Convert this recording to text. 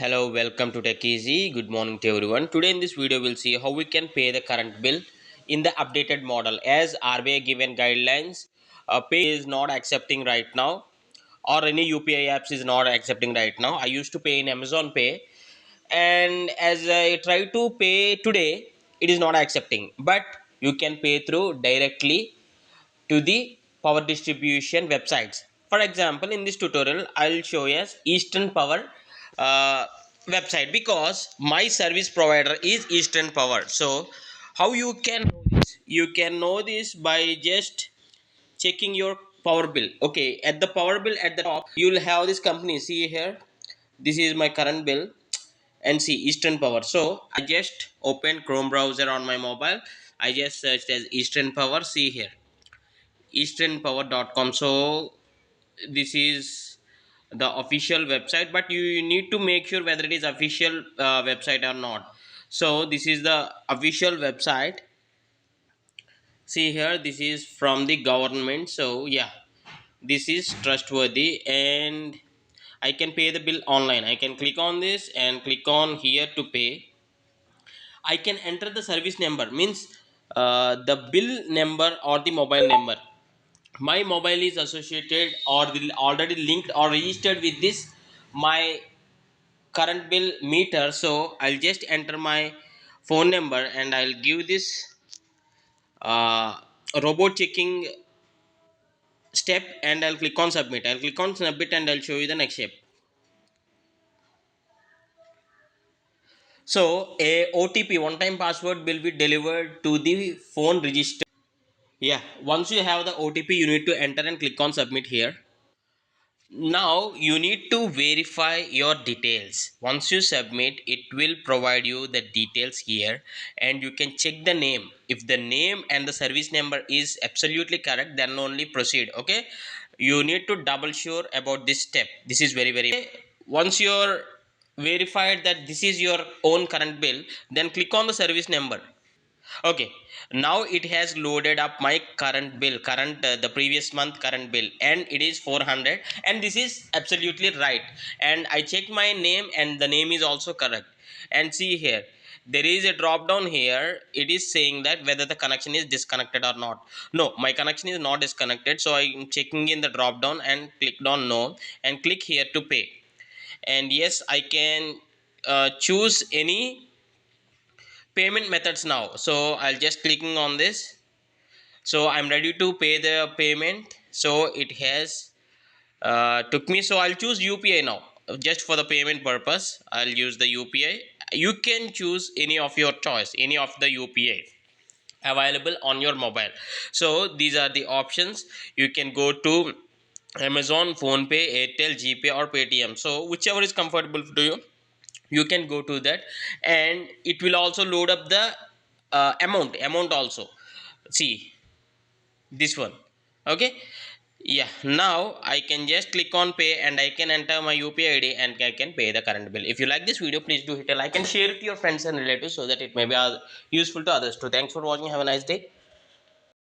Hello, welcome to Tech Easy. Good morning to everyone. Today in this video, we'll see how we can pay the current bill in the updated model. As RBI given guidelines, pay is not accepting right now, or any UPI apps is not accepting right now. I used to pay in Amazon Pay, and as I try to pay today, it is not accepting. But you can pay through directly to the power distribution websites. For example, in this tutorial, I'll show you Eastern Power uh, website because my service provider is Eastern Power. So, how you can know this? You can know this by just checking your power bill. Okay, at the power bill at the top, you'll have this company. See here, this is my current bill and see Eastern Power. So, I just open Chrome browser on my mobile. I just searched as Eastern Power. See here easternpower.com. So this is the official website, but you need to make sure whether it is official website or not. So this is the official website. See here, this is from the government. So yeah, this is trustworthy, and I can pay the bill online. I can click on this and click on here to pay. I can enter the service number, means the bill number or the mobile number. My mobile is associated or already linked or registered with this my current bill meter. So I'll just enter my phone number and I'll give this uh, robot checking step, and I'll click on submit. I'll click on submit and I'll show you the next step. So a OTP, one time password, will be delivered to the phone register. Yeah, once you have the OTP, you need to enter and click on submit here. Now you need to verify your details. Once you submit, it will provide you the details here, and you can check the name. If the name and the service number is absolutely correct, then only proceed. Okay, you need to double sure about this step. This is very once you're verified that this is your own current bill, then click on the service number. Okay, now it has loaded up my current bill, the previous month current bill, and it is 400, and this is absolutely right. And I checked my name and the name is also correct. And see here, there is a drop down here. It is saying that whether the connection is disconnected or not. No, my connection is not disconnected, so I'm checking in the drop down and clicked on no and click here to pay. And yes, I can choose any payment methods now. So I'll just clicking on this. So I'm ready to pay the payment. So it has took me. So I'll choose UPI now, just for the payment purpose. I'll use the UPI. You can choose any of your choice, any of the UPI available on your mobile. So these are the options. You can go to Amazon, phonepe, Airtel, GPay, or Paytm. So whichever is comfortable to you, you can go to that, and it will also load up the amount also. See this one. Okay, yeah, now I can just click on pay and I can enter my UPI ID and I can pay the current bill. If you like this video, please do hit a like and share it to your friends and relatives so that it may be useful to others too. Thanks for watching. Have a nice day.